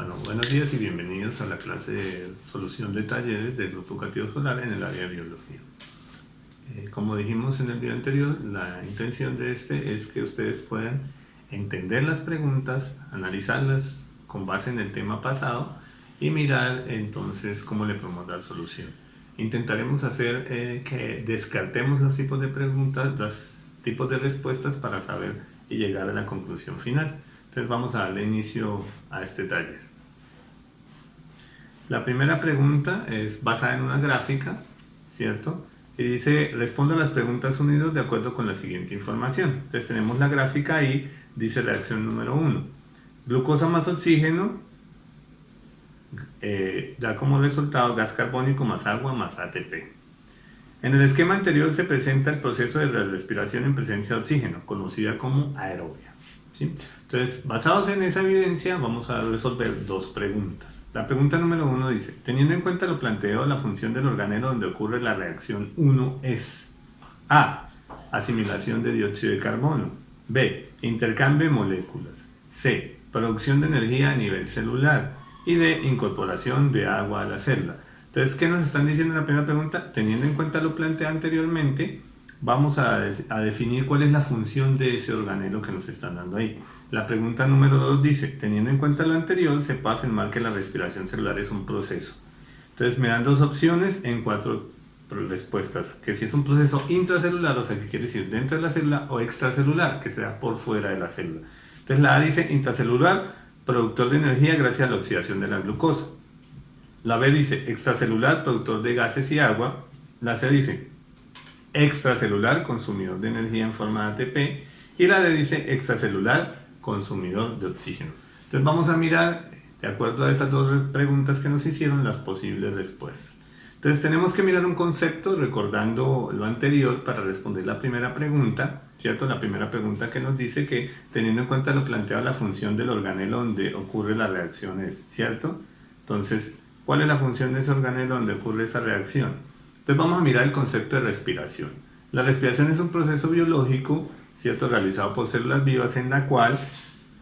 Bueno, buenos días y bienvenidos a la clase de solución de talleres del Grupo Educativo Solar en el área de biología. Como dijimos en el video anterior, la intención de este es que ustedes puedan entender las preguntas, analizarlas con base en el tema pasado y mirar entonces cómo le podemos dar solución. Intentaremos hacer que descartemos los tipos de preguntas, los tipos de respuestas para saber y llegar a la conclusión final. Entonces vamos a darle inicio a este taller. La primera pregunta es basada en una gráfica, ¿cierto? Y dice, responda a las preguntas unidas de acuerdo con la siguiente información. Entonces tenemos la gráfica ahí, dice reacción número 1. Glucosa más oxígeno, da como resultado gas carbónico más agua más ATP. En el esquema anterior se presenta el proceso de la respiración en presencia de oxígeno, conocida como aerobia. ¿Sí? Entonces, basados en esa evidencia, vamos a resolver dos preguntas. La pregunta número 1 dice, teniendo en cuenta lo planteado, la función del organelo donde ocurre la reacción 1 es A. Asimilación de dióxido de carbono. B. Intercambio de moléculas. C. Producción de energía a nivel celular. Y D. Incorporación de agua a la célula. Entonces, ¿qué nos están diciendo en la primera pregunta? Teniendo en cuenta lo planteado anteriormente, vamos a definir cuál es la función de ese organelo que nos están dando ahí. La pregunta número 2 dice, teniendo en cuenta lo anterior, se puede afirmar que la respiración celular es un proceso. Entonces me dan dos opciones en 4 respuestas, que si es un proceso intracelular, o sea, que quiere decir dentro de la célula, o extracelular, que sea por fuera de la célula. Entonces la A dice intracelular, productor de energía gracias a la oxidación de la glucosa. La B dice extracelular, productor de gases y agua. La C dice extracelular, consumidor de energía en forma de ATP. Y la D dice extracelular, consumidor de oxígeno. Entonces vamos a mirar, de acuerdo a esas dos preguntas que nos hicieron, las posibles respuestas. Entonces tenemos que mirar un concepto recordando lo anterior para responder la primera pregunta, ¿cierto? La primera pregunta que nos dice que teniendo en cuenta lo planteado, la función del organelo donde ocurre la reacción es, ¿cierto? Entonces, ¿cuál es la función de ese organelo donde ocurre esa reacción? Entonces vamos a mirar el concepto de respiración. La respiración es un proceso biológico, ¿cierto?, realizado por células vivas en la cual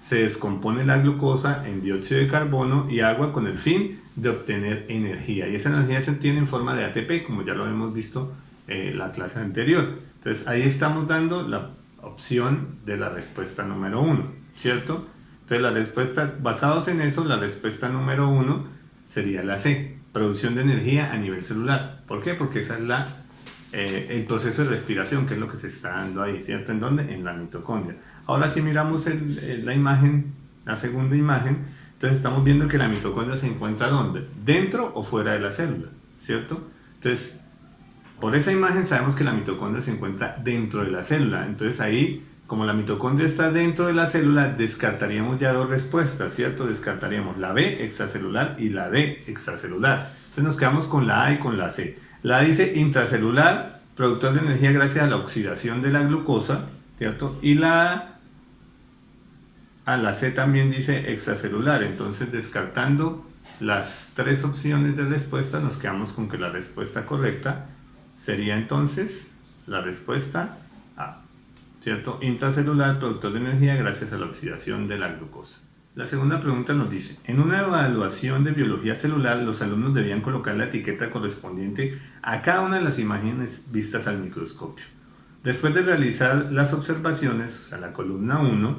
se descompone la glucosa en dióxido de carbono y agua con el fin de obtener energía. Y esa energía se obtiene en forma de ATP, como ya lo hemos visto en la clase anterior. Entonces ahí estamos dando la opción de la respuesta número 1, ¿cierto? Entonces la respuesta, basados en eso, la respuesta número 1 sería la C, producción de energía a nivel celular. ¿Por qué? Porque esa es el proceso de respiración, que es lo que se está dando ahí, ¿cierto? ¿En dónde? En la mitocondria. Ahora si miramos la imagen, la segunda imagen, entonces estamos viendo que la mitocondria se encuentra ¿dónde? ¿Dentro o fuera de la célula? ¿Cierto? Entonces, por esa imagen sabemos que la mitocondria se encuentra dentro de la célula. Entonces ahí, como la mitocondria está dentro de la célula, descartaríamos ya dos respuestas, ¿cierto? Descartaríamos la B, extracelular, y la D, extracelular. Entonces nos quedamos con la A y con la C. La A dice intracelular, productor de energía gracias a la oxidación de la glucosa, ¿cierto? Y la C también dice extracelular. Entonces, descartando las tres opciones de respuesta, nos quedamos con que la respuesta correcta sería entonces la respuesta A, ¿cierto? Intracelular, productor de energía gracias a la oxidación de la glucosa. La segunda pregunta nos dice, en una evaluación de biología celular, los alumnos debían colocar la etiqueta correspondiente a cada una de las imágenes vistas al microscopio. Después de realizar las observaciones, o sea, la columna 1,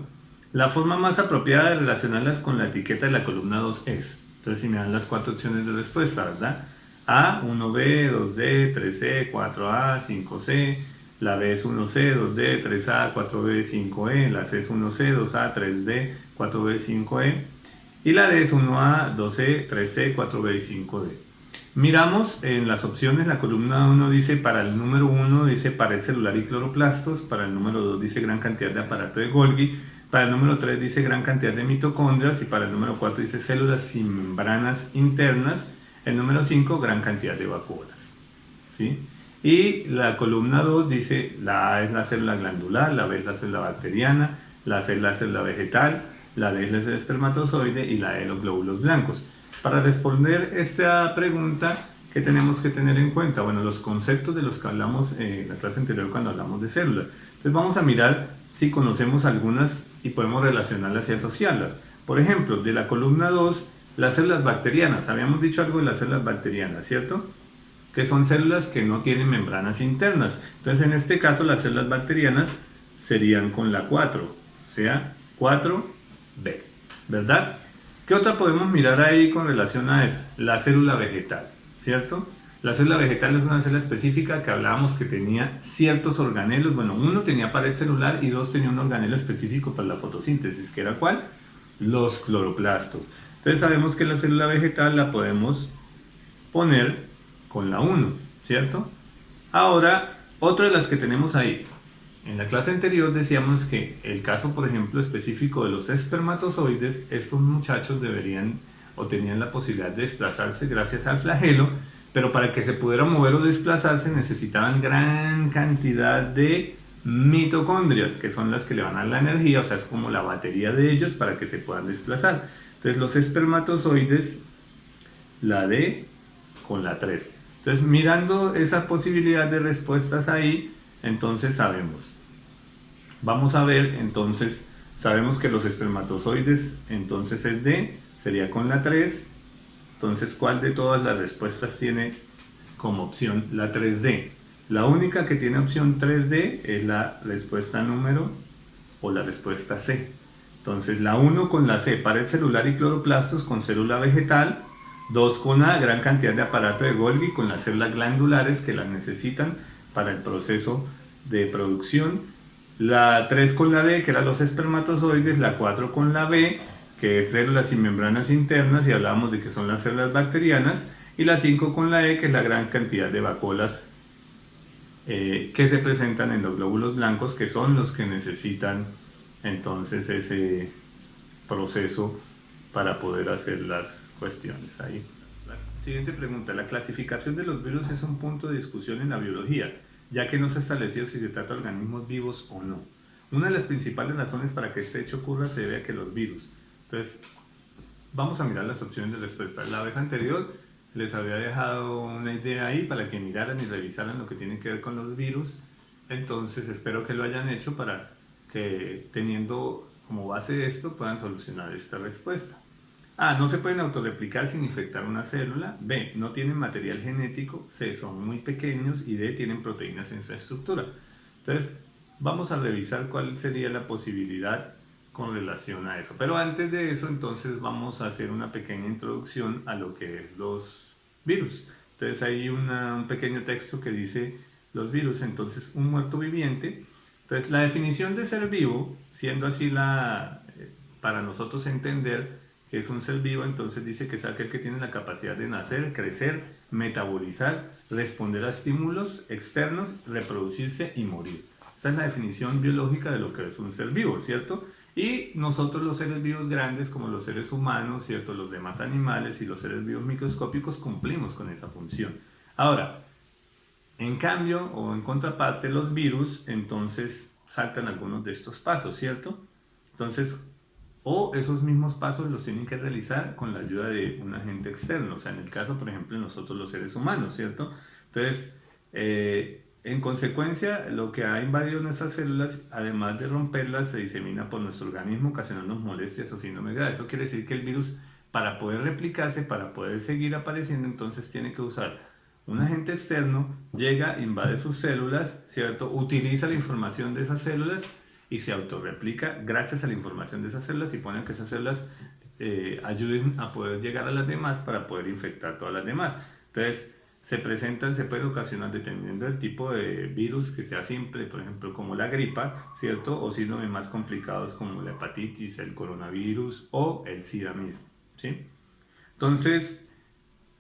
la forma más apropiada de relacionarlas con la etiqueta de la columna 2 es, entonces si me dan las 4 opciones de respuesta, ¿verdad? A, 1B, 2D, 3C, 4A, 5C, la B es 1C, 2D, 3A, 4B, 5E, la C es 1C, 2A, 3D, 4B, 5E, y la D es 1A, 2C, 3C, 4B y 5D. Miramos en las opciones, la columna 1 dice para el número 1 dice pared celular y cloroplastos, para el número 2 dice gran cantidad de aparato de Golgi, para el número 3 dice gran cantidad de mitocondrias y para el número 4 dice células sin membranas internas, el número 5 gran cantidad de vacuolas, ¿sí? Y la columna 2 dice la A es la célula glandular, la B es la célula bacteriana, la C es la célula vegetal, la D es el espermatozoide y la E los glóbulos blancos. Para responder esta pregunta, ¿qué tenemos que tener en cuenta? Bueno, los conceptos de los que hablamos en la clase anterior cuando hablamos de células. Entonces vamos a mirar si conocemos algunas y podemos relacionarlas y asociarlas. Por ejemplo, de la columna 2, las células bacterianas. Habíamos dicho algo de las células bacterianas, ¿cierto? Que son células que no tienen membranas internas. Entonces, en este caso, las células bacterianas serían con la 4, o sea, 4B, ¿verdad? ¿Qué otra podemos mirar ahí con relación a esa? La célula vegetal, ¿cierto? La célula vegetal es una célula específica que hablábamos que tenía ciertos organelos. Bueno, uno tenía pared celular y dos tenía un organelo específico para la fotosíntesis, que era ¿cuál? Los cloroplastos. Entonces sabemos que la célula vegetal la podemos poner con la 1, ¿cierto? Ahora, otra de las que tenemos ahí. En la clase anterior decíamos que el caso, por ejemplo, específico de los espermatozoides, estos muchachos deberían o tenían la posibilidad de desplazarse gracias al flagelo, pero para que se pudieran mover o desplazarse necesitaban gran cantidad de mitocondrias, que son las que le van a dar la energía, o sea, es como la batería de ellos para que se puedan desplazar. Entonces los espermatozoides, la D con la 3. Entonces mirando esa posibilidad de respuestas ahí, entonces sabemos. Vamos a ver, entonces, sabemos que los espermatozoides, entonces es D, sería con la 3. Entonces, ¿cuál de todas las respuestas tiene como opción la 3D? La única que tiene opción 3D es la respuesta número o la respuesta C. Entonces, la 1 con la C, pared celular y cloroplastos con célula vegetal. 2 con A, gran cantidad de aparato de Golgi con las células glandulares que las necesitan para el proceso de producción. La 3 con la D, que eran los espermatozoides. La 4 con la B, que es células sin membranas internas, y hablábamos de que son las células bacterianas. Y la 5 con la E, que es la gran cantidad de vacuolas que se presentan en los glóbulos blancos, que son los que necesitan entonces ese proceso para poder hacer las cuestiones ahí. La siguiente pregunta: la clasificación de los virus es un punto de discusión en la biología, ya que no se ha establecido si se trata de organismos vivos o no. Una de las principales razones para que este hecho ocurra se debe a que los virus. Entonces, vamos a mirar las opciones de respuesta. La vez anterior les había dejado una idea ahí para que miraran y revisaran lo que tiene que ver con los virus. Entonces, espero que lo hayan hecho para que, teniendo como base esto, puedan solucionar esta respuesta. A. No se pueden autorreplicar sin infectar una célula. B. No tienen material genético. C. Son muy pequeños. Y D. Tienen proteínas en su estructura. Entonces, vamos a revisar cuál sería la posibilidad con relación a eso. Pero antes de eso, entonces vamos a hacer una pequeña introducción a lo que es los virus. Entonces hay un pequeño texto que dice los virus. Entonces, un muerto viviente. Entonces, la definición de ser vivo, siendo así para nosotros entender que es un ser vivo, entonces dice que es aquel que tiene la capacidad de nacer, crecer, metabolizar, responder a estímulos externos, reproducirse y morir. Esa es la definición biológica de lo que es un ser vivo, ¿cierto? Y nosotros, los seres vivos grandes, como los seres humanos, ¿cierto?, los demás animales y los seres vivos microscópicos, cumplimos con esa función. Ahora, en cambio, o en contraparte, los virus, entonces saltan algunos de estos pasos, ¿cierto? Entonces, o esos mismos pasos los tienen que realizar con la ayuda de un agente externo, o sea, en el caso, por ejemplo, de nosotros los seres humanos, ¿cierto? Entonces, en consecuencia, lo que ha invadido nuestras células, además de romperlas, se disemina por nuestro organismo, ocasionando molestias o síndrome grave. Eso quiere decir que el virus, para poder replicarse, para poder seguir apareciendo, entonces tiene que usar un agente externo, llega, invade sus células, ¿cierto? Utiliza la información de esas células y se autorreplica gracias a la información de esas células, y pone que esas células ayuden a poder llegar a las demás para poder infectar todas las demás. Entonces, se puede ocasionar, dependiendo del tipo de virus, que sea simple, por ejemplo, como la gripa, ¿cierto? O síndromes más complicados como la hepatitis, el coronavirus o el SIDA mismo, ¿sí? Entonces,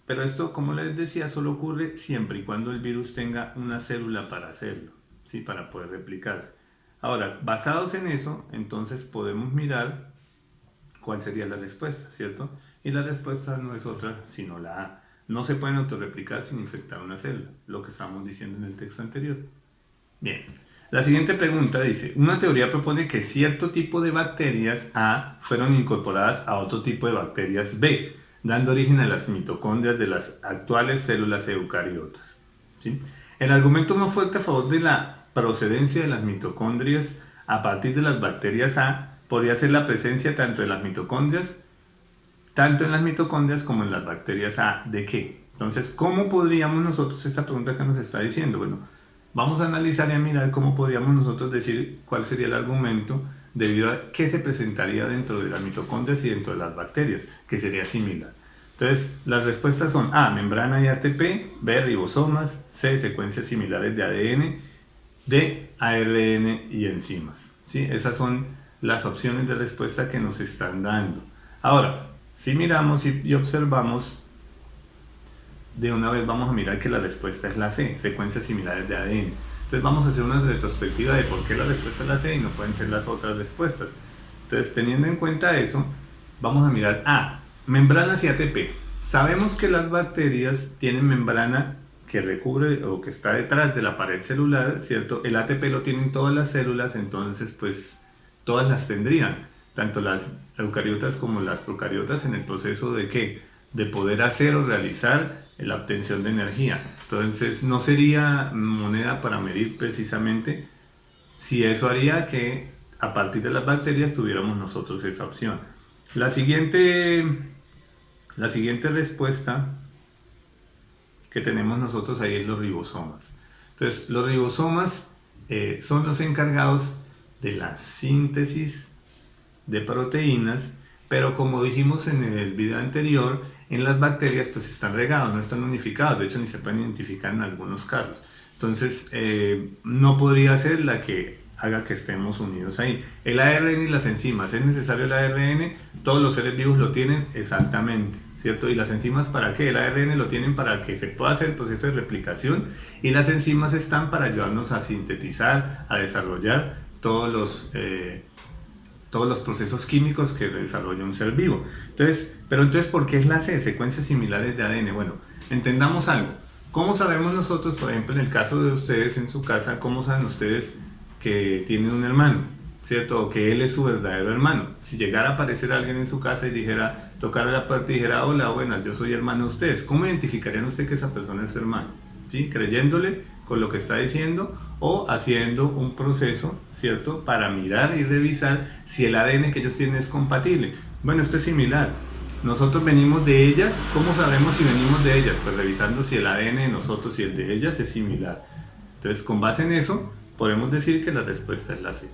pero esto, como les decía, solo ocurre siempre y cuando el virus tenga una célula para hacerlo, ¿sí? Para poder replicarse. Ahora, basados en eso, entonces podemos mirar cuál sería la respuesta, ¿cierto? Y la respuesta no es otra sino la A. No se pueden autorreplicar sin infectar una célula, lo que estamos diciendo en el texto anterior. Bien, la siguiente pregunta dice: una teoría propone que cierto tipo de bacterias A fueron incorporadas a otro tipo de bacterias B, dando origen a las mitocondrias de las actuales células eucariotas, ¿sí? El argumento más fuerte a favor de la procedencia de las mitocondrias a partir de las bacterias A podría ser la presencia tanto de las mitocondrias tanto en las mitocondrias como en las bacterias. ¿De qué? Entonces, ¿cómo podríamos nosotros, esta pregunta que nos está diciendo? Bueno, vamos a analizar y a mirar cómo podríamos nosotros decir cuál sería el argumento debido a qué se presentaría dentro de las mitocondrias y dentro de las bacterias, que sería similar. Entonces, las respuestas son A, membrana y ATP, B, ribosomas, C, secuencias similares de ADN, D, ARN y enzimas. ¿Sí? Esas son las opciones de respuesta que nos están dando. Ahora, si miramos y observamos, de una vez vamos a mirar que la respuesta es la C, secuencias similares de ADN. Entonces vamos a hacer una retrospectiva de por qué la respuesta es la C y no pueden ser las otras respuestas. Entonces, teniendo en cuenta eso, vamos a mirar A, membranas y ATP. Sabemos que las bacterias tienen membrana que recubre o que está detrás de la pared celular, ¿cierto? El ATP lo tienen todas las células, entonces pues todas las tendrían, tanto las eucariotas como las procariotas, en el proceso de ¿qué? De poder hacer o realizar la obtención de energía. Entonces no sería moneda para medir precisamente si eso haría que a partir de las bacterias tuviéramos nosotros esa opción. La siguiente respuesta que tenemos nosotros ahí es los ribosomas. Entonces, los ribosomas son los encargados de la síntesis de proteínas, pero como dijimos en el video anterior, en las bacterias pues están regados, no están unificados, de hecho ni se pueden identificar en algunos casos. Entonces, no podría ser la que haga que estemos unidos ahí. El ARN y las enzimas, ¿es necesario el ARN? Todos los seres vivos lo tienen exactamente, ¿cierto? ¿Y las enzimas para qué? El ARN lo tienen para que se pueda hacer el proceso de replicación y las enzimas están para ayudarnos a sintetizar, a desarrollar todos los procesos químicos que desarrolla un ser vivo. Entonces, ¿por qué es la C? Secuencias similares de ADN. Bueno, entendamos algo. ¿Cómo sabemos nosotros, por ejemplo, en el caso de ustedes en su casa, cómo saben ustedes que tienen un hermano, ¿cierto? O que él es su verdadero hermano? Si llegara a aparecer alguien en su casa y dijera, tocara la puerta y dijera, hola, buenas, yo soy hermano de ustedes, ¿cómo identificarían usted que esa persona es su hermano? ¿Sí? Creyéndole con lo que está diciendo o haciendo un proceso, ¿cierto? Para mirar y revisar si el ADN que ellos tienen es compatible. Bueno, esto es similar. Nosotros venimos de ellas. ¿Cómo sabemos si venimos de ellas? Pues revisando si el ADN de nosotros y el de ellas es similar. Entonces, con base en eso, podemos decir que la respuesta es la C.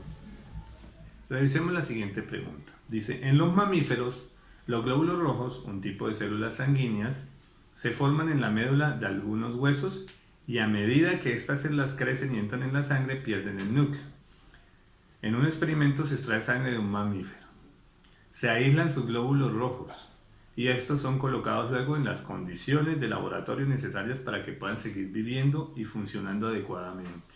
Revisemos la siguiente pregunta. Dice, en los mamíferos, los glóbulos rojos, un tipo de células sanguíneas, se forman en la médula de algunos huesos y a medida que estas células crecen y entran en la sangre, pierden el núcleo. En un experimento se extrae sangre de un mamífero. Se aíslan sus glóbulos rojos y estos son colocados luego en las condiciones de laboratorio necesarias para que puedan seguir viviendo y funcionando adecuadamente.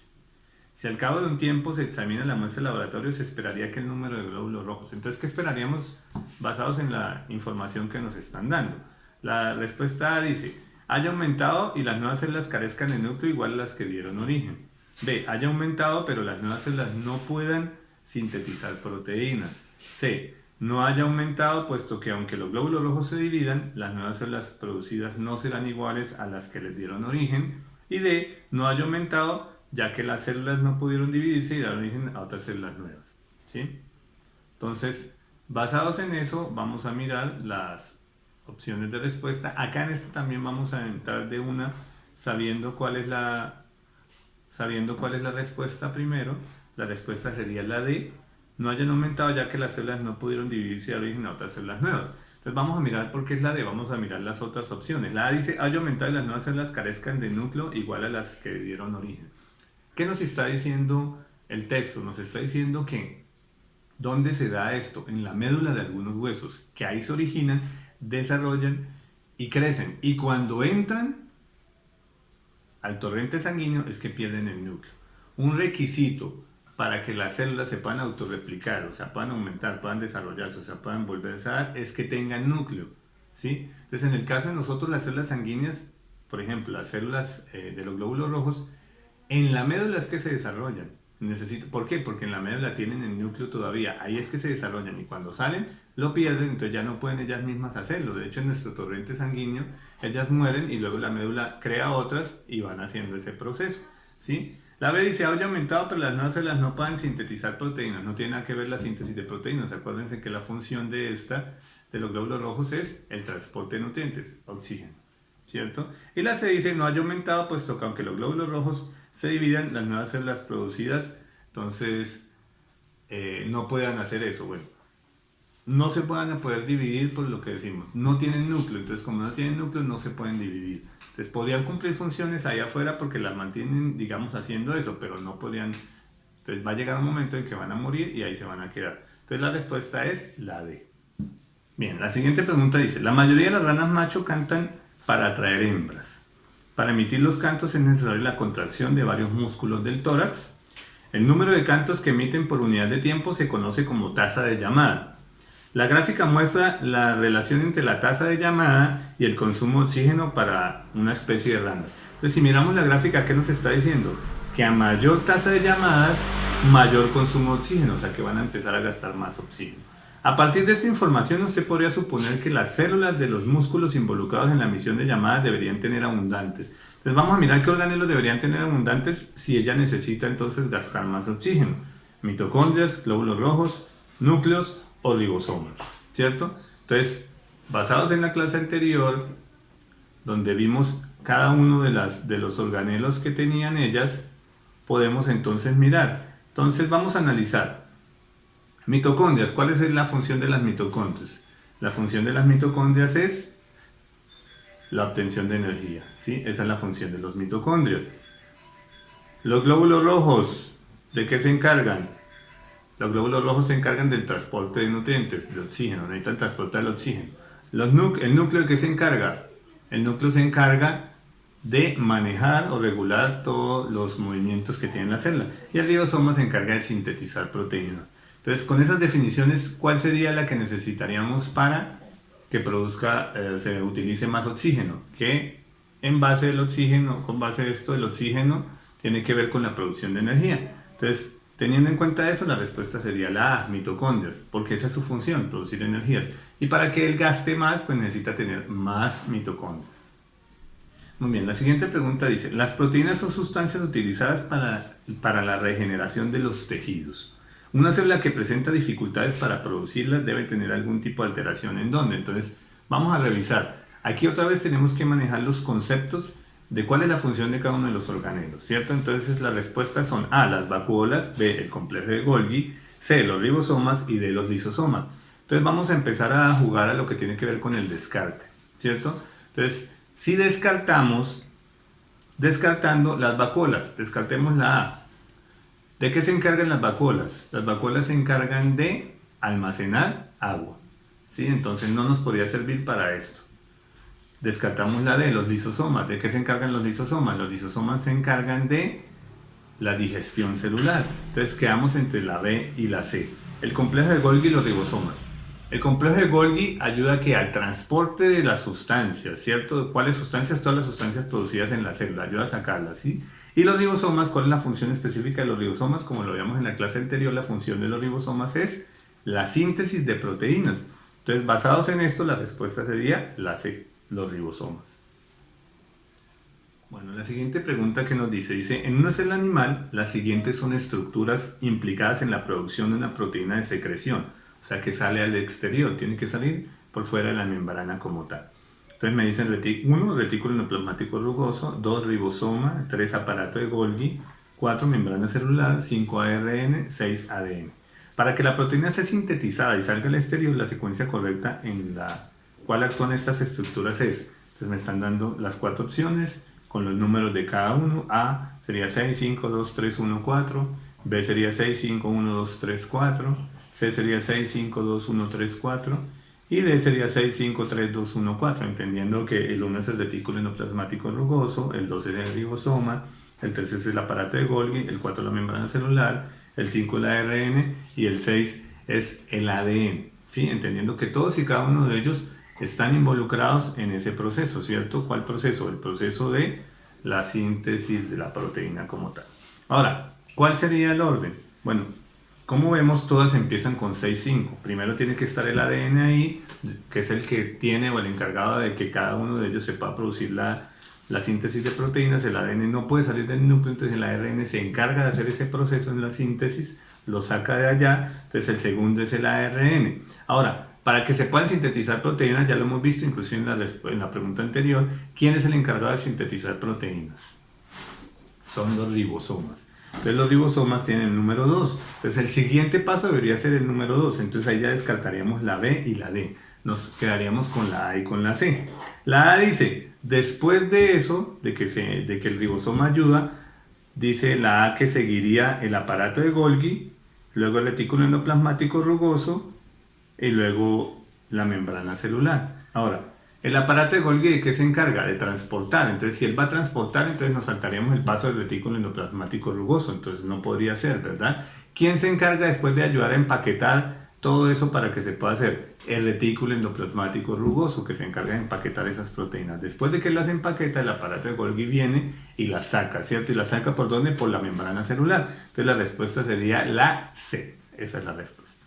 Si al cabo de un tiempo se examina la muestra de laboratorio, se esperaría que el número de glóbulos rojos. Entonces, ¿qué esperaríamos basados en la información que nos están dando? La respuesta A dice, haya aumentado y las nuevas células carezcan de núcleo igual a las que dieron origen. B, haya aumentado pero las nuevas células no puedan sintetizar proteínas. C, no haya aumentado puesto que aunque los glóbulos rojos se dividan, las nuevas células producidas no serán iguales a las que les dieron origen. Y D, no haya aumentado ya que las células no pudieron dividirse y dar origen a otras células nuevas. ¿Sí? Entonces, basados en eso, vamos a mirar las opciones de respuesta. Acá en esto también vamos a entrar de una sabiendo cuál es la respuesta primero. La respuesta sería la D, no hayan aumentado ya que las células no pudieron dividirse y dar origen a otras células nuevas. Entonces vamos a mirar por qué es la D, vamos a mirar las otras opciones. La A dice, haya aumentado y las nuevas células carezcan de núcleo igual a las que dieron origen. ¿Qué nos está diciendo el texto? Nos está diciendo que ¿dónde se da esto? En la médula de algunos huesos, que ahí se originan, desarrollan y crecen. Y cuando entran al torrente sanguíneo es que pierden el núcleo. Un requisito para que las células se puedan autorreplicar, o sea, puedan aumentar, puedan desarrollarse, o sea, puedan volverse a dar, es que tengan núcleo, ¿sí? Entonces, en el caso de nosotros, las células sanguíneas, por ejemplo, las células de los glóbulos rojos, en la médula es que se desarrollan. ¿Por qué? Porque en la médula tienen el núcleo todavía. Ahí es que se desarrollan y cuando salen lo pierden, entonces ya no pueden ellas mismas hacerlo. De hecho, en nuestro torrente sanguíneo ellas mueren y luego la médula crea otras y van haciendo ese proceso, ¿sí? La B dice, haya aumentado, pero las nuevas células no pueden sintetizar proteínas. No tiene nada que ver la síntesis de proteínas. Acuérdense que la función de de los glóbulos rojos, es el transporte de nutrientes, oxígeno, ¿cierto? Y la C dice, no haya aumentado, puesto que aunque los glóbulos rojos se dividan, las nuevas células producidas, entonces, no puedan hacer eso. Bueno, no se van a poder dividir por lo que decimos. No tienen núcleo, entonces como no tienen núcleo, no se pueden dividir. Entonces podrían cumplir funciones ahí afuera porque las mantienen, digamos, haciendo eso, pero no podrían. Entonces va a llegar un momento en que van a morir y ahí se van a quedar. Entonces la respuesta es la D. Bien, la siguiente pregunta dice, la mayoría de las ranas macho cantan para atraer hembras. Para emitir los cantos es necesaria la contracción de varios músculos del tórax. El número de cantos que emiten por unidad de tiempo se conoce como tasa de llamada. La gráfica muestra la relación entre la tasa de llamada y el consumo de oxígeno para una especie de ranas. Entonces, si miramos la gráfica, ¿qué nos está diciendo? Que a mayor tasa de llamadas, mayor consumo de oxígeno, o sea que van a empezar a gastar más oxígeno. A partir de esta información, usted podría suponer que las células de los músculos involucrados en la emisión de llamadas deberían tener abundantes. Entonces vamos a mirar qué organelos deberían tener abundantes si ella necesita entonces gastar más oxígeno. Mitocondrias, glóbulos rojos, núcleos o ribosomas, ¿cierto? Entonces, basados en la clase anterior, donde vimos cada uno de los organelos que tenían ellas, podemos entonces mirar. Entonces vamos a analizar. Mitocondrias, ¿cuál es la función de las mitocondrias? La función de las mitocondrias es la obtención de energía, ¿sí? Esa es la función de los mitocondrias. Los glóbulos rojos, ¿de qué se encargan? Los glóbulos rojos se encargan del transporte de nutrientes, de oxígeno, necesitan transportar el oxígeno. ¿El núcleo de qué se encarga? El núcleo se encarga de manejar o regular todos los movimientos que tiene la célula. Y el ribosoma se encarga de sintetizar proteínas. Entonces, con esas definiciones, ¿cuál sería la que necesitaríamos para que se utilice más oxígeno? Que en base del oxígeno, con base de esto, el oxígeno tiene que ver con la producción de energía. Entonces, teniendo en cuenta eso, la respuesta sería la A, mitocondrias, porque esa es su función, producir energías. Y para que él gaste más, pues necesita tener más mitocondrias. Muy bien, la siguiente pregunta dice, ¿las proteínas son sustancias utilizadas para la regeneración de los tejidos? Una célula que presenta dificultades para producirlas debe tener algún tipo de alteración. ¿En dónde? Entonces, vamos a revisar. Aquí otra vez tenemos que manejar los conceptos de cuál es la función de cada uno de los organelos, ¿cierto? Entonces las respuestas son A, las vacuolas, B, el complejo de Golgi, C, los ribosomas y D, los lisosomas. Entonces vamos a empezar a jugar a lo que tiene que ver con el descarte, ¿cierto? Entonces, si descartando las vacuolas, descartemos la A. ¿De qué se encargan las vacuolas? Las vacuolas se encargan de almacenar agua, ¿sí? Entonces no nos podría servir para esto. Descartamos la D, los lisosomas. ¿De qué se encargan los lisosomas? Los lisosomas se encargan de la digestión celular. Entonces quedamos entre la B y la C. El complejo de Golgi y los ribosomas. El complejo de Golgi ayuda a que al transporte de las sustancias, ¿cierto? ¿Cuáles sustancias? Todas las sustancias producidas en la célula, ayuda a sacarlas, ¿sí? Y los ribosomas, ¿cuál es la función específica de los ribosomas? Como lo veíamos en la clase anterior, la función de los ribosomas es la síntesis de proteínas. Entonces, basados en esto, la respuesta sería la C, los ribosomas. Bueno, la siguiente pregunta que nos dice, en una célula animal, las siguientes son estructuras implicadas en la producción de una proteína de secreción, o sea que sale al exterior, tiene que salir por fuera de la membrana como tal. Entonces me dicen 1, retículo endoplasmático rugoso, 2, ribosoma, 3, aparato de Golgi, 4, membrana celular, 5, ARN, 6, ADN. Para que la proteína sea sintetizada y salga al exterior, la secuencia correcta en la cual actúan estas estructuras es, entonces me están dando las 4 opciones con los números de cada uno. A sería 6, 5, 2, 3, 1, 4, B sería 6, 5, 1, 2, 3, 4, C sería 6, 5, 2, 1, 3, 4, y D sería 6, 5, 3, 2, 1, 4, entendiendo que el 1 es el retículo endoplasmático rugoso, el 2 es el ribosoma, el 3 es el aparato de Golgi, el 4 es la membrana celular, el 5 es la ARN y el 6 es el ADN, ¿sí? Entendiendo que todos y cada uno de ellos están involucrados en ese proceso, ¿cierto? ¿Cuál proceso? El proceso de la síntesis de la proteína como tal. Ahora, ¿cuál sería el orden? Bueno, como vemos, todas empiezan con 6, 5. Primero tiene que estar el ADN ahí, que es el que tiene o el encargado de que cada uno de ellos sepa producir la la síntesis de proteínas, el ADN no puede salir del núcleo, entonces el ARN se encarga de hacer ese proceso en la síntesis, lo saca de allá, entonces el segundo es el ARN. Ahora, para que se puedan sintetizar proteínas, ya lo hemos visto incluso en la pregunta anterior, ¿quién es el encargado de sintetizar proteínas? Son los ribosomas. Entonces los ribosomas tienen el número 2. Entonces el siguiente paso debería ser el número 2. Entonces ahí ya descartaríamos la B y la D. Nos quedaríamos con la A y con la C. La A dice, después de eso, de que el ribosoma ayuda, dice la A que seguiría el aparato de Golgi, luego el retículo endoplasmático rugoso y luego la membrana celular. Ahora, el aparato de Golgi, ¿de qué se encarga? De transportar. Entonces, si él va a transportar, entonces nos saltaríamos el paso del retículo endoplasmático rugoso. Entonces, no podría ser, ¿verdad? ¿Quién se encarga después de ayudar a empaquetar todo eso para que se pueda hacer? El retículo endoplasmático rugoso, que se encarga de empaquetar esas proteínas. Después de que las empaqueta, el aparato de Golgi viene y las saca, ¿cierto? ¿Y las saca por dónde? Por la membrana celular. Entonces, la respuesta sería la C. Esa es la respuesta.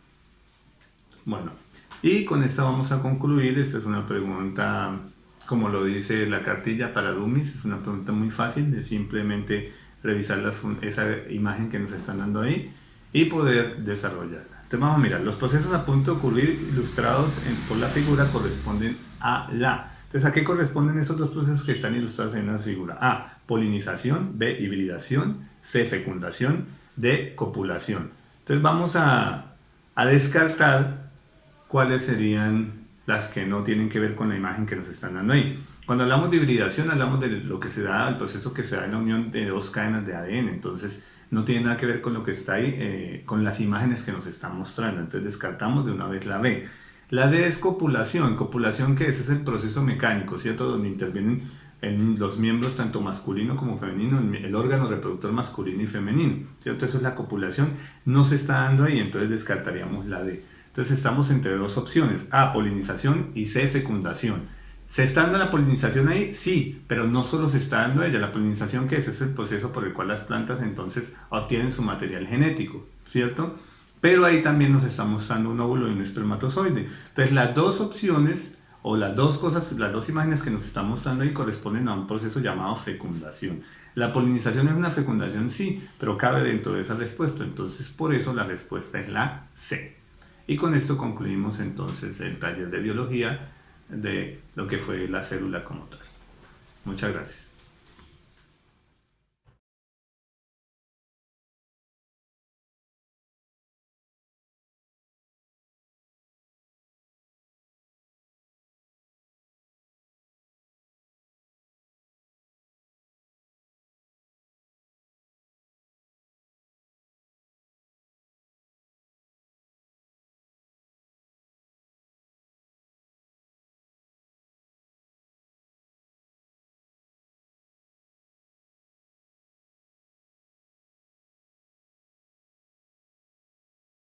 Bueno. Y con esta vamos a concluir. Esta es una pregunta, como lo dice la cartilla para dummies, es una pregunta muy fácil de simplemente revisar esa imagen que nos están dando ahí y poder desarrollarla. Entonces vamos a mirar, los procesos a punto de ocurrir ilustrados por la figura corresponden a la. Entonces, ¿a qué corresponden esos dos procesos que están ilustrados en la figura? A, polinización, B, hibridación, C, fecundación, D, copulación. Entonces vamos a descartar cuáles serían las que no tienen que ver con la imagen que nos están dando ahí. Cuando hablamos de hibridación, hablamos de lo que se da, el proceso que se da en la unión de dos cadenas de ADN, entonces no tiene nada que ver con lo que está ahí, con las imágenes que nos están mostrando, entonces descartamos de una vez la B. La D es copulación. ¿Copulación qué es? Es el proceso mecánico, ¿cierto? Donde intervienen en los miembros tanto masculino como femenino, el órgano reproductor masculino y femenino, ¿cierto? Eso es la copulación, no se está dando ahí, entonces descartaríamos la D. Entonces estamos entre dos opciones, A, polinización y C, fecundación. ¿Se está dando la polinización ahí? Sí, pero no solo se está dando ella. La polinización, ¿qué es? Es el proceso por el cual las plantas entonces obtienen su material genético, ¿cierto? Pero ahí también nos está mostrando un óvulo y un espermatozoide. Entonces las dos opciones o las dos cosas, las dos imágenes que nos están mostrando ahí corresponden a un proceso llamado fecundación. La polinización es una fecundación, sí, pero cabe dentro de esa respuesta. Entonces por eso la respuesta es la C. Y con esto concluimos entonces el taller de biología de lo que fue la célula como tal. Muchas gracias.